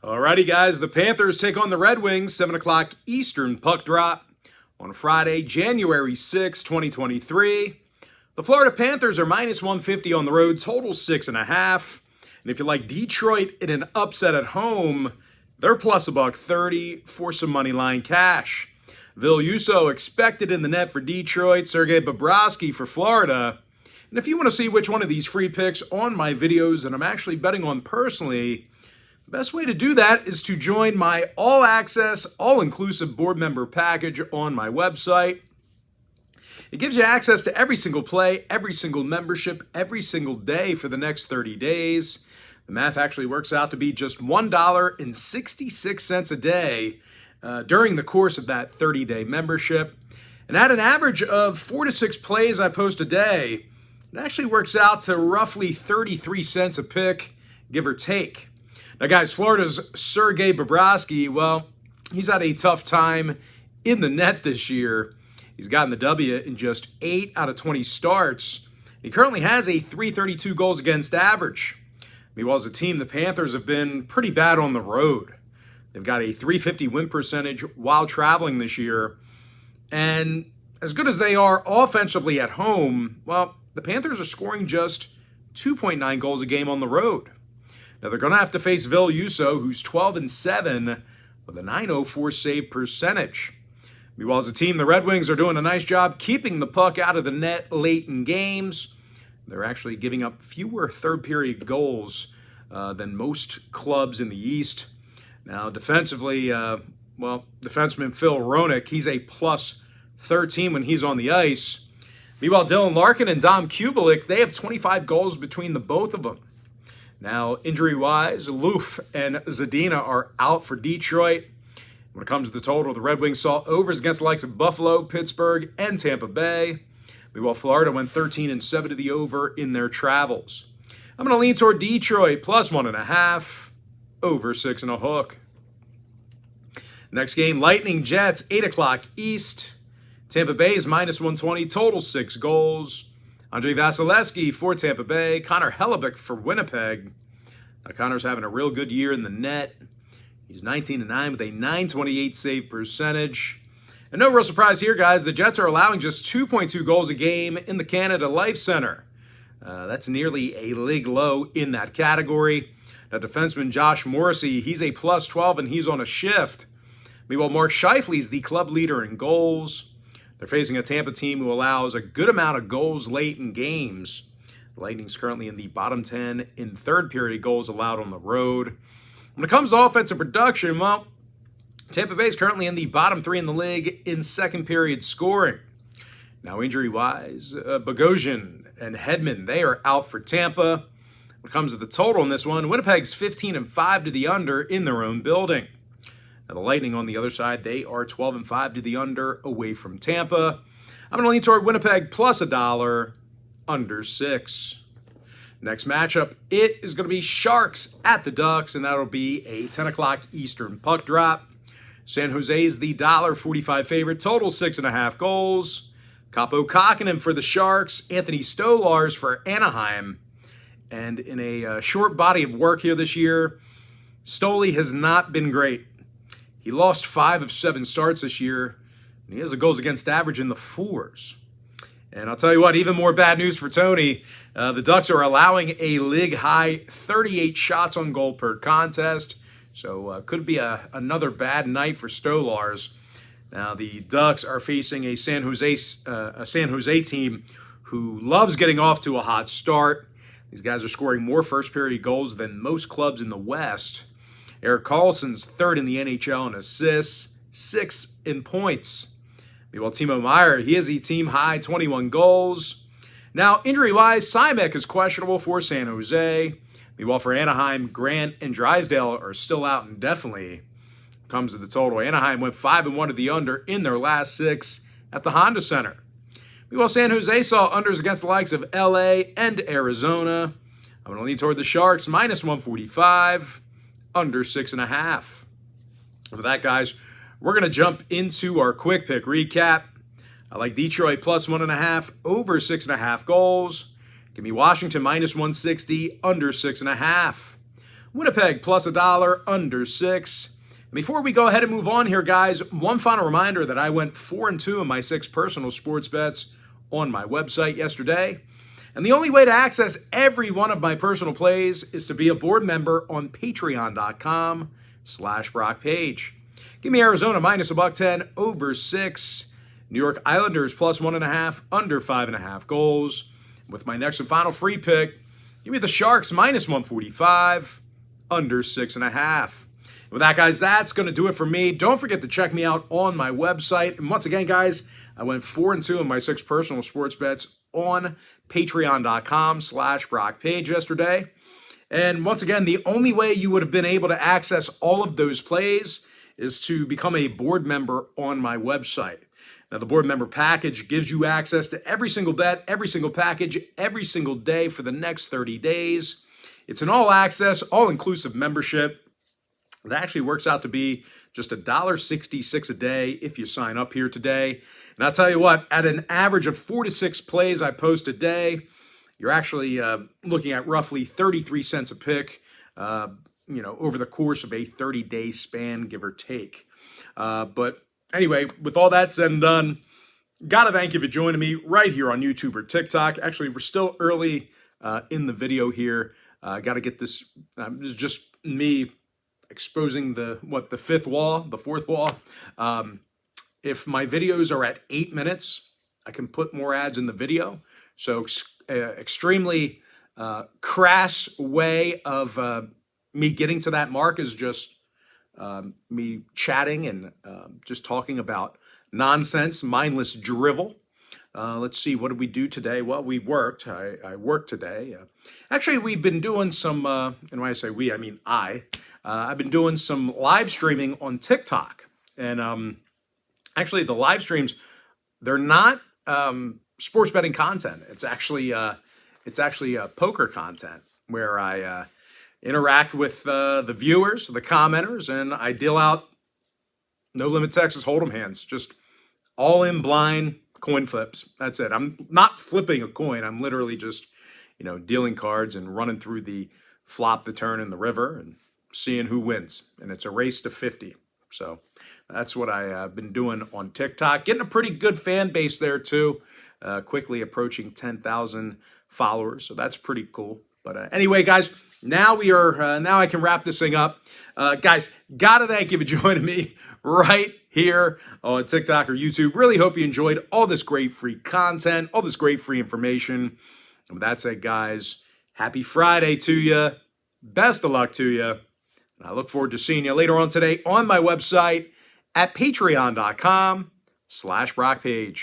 Alrighty, guys. The Panthers take on the Red Wings, 7 o'clock Eastern puck drop on Friday, January 6, 2023. The Florida Panthers are minus 150 on the road, total 6.5. And if you like Detroit in an upset at home, they're plus $1.30 for some money line cash. Ville Husso expected in the net for Detroit, Sergei Bobrovsky for Florida. And if you want to see which one of these free picks on my videos that I'm actually betting on personally, the best way to do that is to join my all-access, all-inclusive board member package on my website. It gives you access to every single play, every single membership, every single day for the next 30 days. The math actually works out to be just $1.66 a day during the course of that 30-day membership. And at an average of 4 to 6 plays I post a day, it actually works out to roughly 33 cents a pick, give or take. Now, guys, Florida's Sergei Bobrovsky, well, he's had a tough time in the net this year. He's gotten the W in just 8 out of 20 starts. He currently has a .332 goals against average. Meanwhile, as a team, the Panthers have been pretty bad on the road. They've got a .350 win percentage while traveling this year. And as good as they are offensively at home, well, the Panthers are scoring just 2.9 goals a game on the road. Now, they're going to have to face Ville Husso, who's 12-7 with a .904 save percentage. Meanwhile, as a team, the Red Wings are doing a nice job keeping the puck out of the net late in games. They're actually giving up fewer third-period goals than most clubs in the East. Now, defensively, defenseman Phil Hronek, he's a plus 13 when he's on the ice. Meanwhile, Dylan Larkin and Dom Kubalik, they have 25 goals between the both of them. Now, injury-wise, Loof and Zadina are out for Detroit. When it comes to the total, the Red Wings saw overs against the likes of Buffalo, Pittsburgh, and Tampa Bay. Meanwhile, Florida went 13-7 to the over in their travels. I'm going to lean toward Detroit, plus 1.5, over 6.5. Next game, Lightning Jets, 8 o'clock East. Tampa Bay is minus 120, total 6 goals. Andrei Vasilevsky for Tampa Bay. Connor Hellebuyck for Winnipeg. Now, Connor's having a real good year in the net. He's 19-9 with a .928 save percentage. And no real surprise here, guys. The Jets are allowing just 2.2 goals a game in the Canada Life Center. That's nearly a league low in that category. Now, defenseman Josh Morrissey, he's a plus 12 and he's on a shift. Meanwhile, Mark Scheifele's the club leader in goals. They're facing a Tampa team who allows a good amount of goals late in games. The Lightning's currently in the bottom 10 in third-period goals allowed on the road. When it comes to offensive production, well, Tampa Bay is currently in the bottom 3 in the league in second-period scoring. Now, injury-wise, Bogosian and Hedman, they are out for Tampa. When it comes to the total in this one, Winnipeg's 15-5 to the under in their own building. Now, the Lightning on the other side, they are 12-5 to the under away from Tampa. I'm going to lean toward Winnipeg plus $1, under 6. Next matchup, it is going to be Sharks at the Ducks, and that'll be a 10 o'clock Eastern puck drop. San Jose's the $1.45 favorite, total 6.5 goals. Kaapo Kähkönen for the Sharks, Anthony Stolarz for Anaheim. And in a short body of work here this year, Stoli has not been great. He lost 5 of 7 starts this year, and he has a goals against average in the 4s. And I'll tell you what, even more bad news for Tony. The Ducks are allowing a league-high 38 shots on goal per contest, so could be another bad night for Stolarz. Now, the Ducks are facing a San Jose team who loves getting off to a hot start. These guys are scoring more first-period goals than most clubs in the West. Erik Karlsson's 3rd in the NHL in assists, 6th in points. Meanwhile, Timo Meier, he has a team-high 21 goals. Now, injury-wise, Simek is questionable for San Jose. Meanwhile, for Anaheim, Grant and Drysdale are still out indefinitely. Comes to the total, Anaheim went 5-1 to the under in their last 6 at the Honda Center. Meanwhile, San Jose saw unders against the likes of LA and Arizona. I'm going to lean toward the Sharks, minus 145. Under 6.5. With that, guys, we're going to jump into our quick pick recap. I like Detroit plus 1.5, over 6.5 goals. Give me Washington minus 160, under 6.5. Winnipeg plus $1, under 6. Before we go ahead and move on here, guys, one final reminder that I went 4-2 in my 6 personal sports bets on my website yesterday. And the only way to access every one of my personal plays is to be a board member on patreon.com/BrockPage. Give me Arizona minus $1.10, over 6. New York Islanders plus 1.5, under 5.5 goals. With my next and final free pick, give me the Sharks minus 145, under 6.5. With that, guys, that's going to do it for me. Don't forget to check me out on my website. And once again, guys, I went 4-2 in my 6 personal sports bets on patreon.com/BrockPage yesterday. And once again, the only way you would have been able to access all of those plays is to become a board member on my website. Now, the board member package gives you access to every single bet, every single package, every single day for the next 30 days. It's an all-access, all-inclusive membership. It actually works out to be just $1.66 a day if you sign up here today. And I'll tell you what, at an average of 4 to 6 plays I post a day, you're actually looking at roughly 33 cents a pick, over the course of a 30-day span, give or take. But anyway, with all that said and done, gotta thank you for joining me right here on YouTube or TikTok. Actually, we're still early in the video here. Gotta get this, just me exposing the fourth wall. If my videos are at 8 minutes, I can put more ads in the video. So extremely crass way of me getting to that mark is just me chatting and just talking about nonsense, mindless drivel. Let's see, what did we do today? Well, we worked. I worked today. Actually, we've been doing some, and when I say we, I mean I've been doing some live streaming on TikTok. And actually, the live streams, they're not sports betting content. It's actually poker content where I interact with the viewers, the commenters, and I deal out no limit Texas Hold'em hands, just all in blind coin flips. That's it. I'm not flipping a coin. I'm literally just, dealing cards and running through the flop, the turn, and the river and seeing who wins. And it's a race to 50. So that's what I've been doing on TikTok. Getting a pretty good fan base there too. Quickly approaching 10,000 followers. So that's pretty cool. But anyway, guys, now I can wrap this thing up. Guys, gotta thank you for joining me right here on TikTok or YouTube. Really hope you enjoyed all this great free content, all this great free information. And with that said, guys, happy Friday to you. Best of luck to you. And I look forward to seeing you later on today on my website at patreon.com/BrockPage.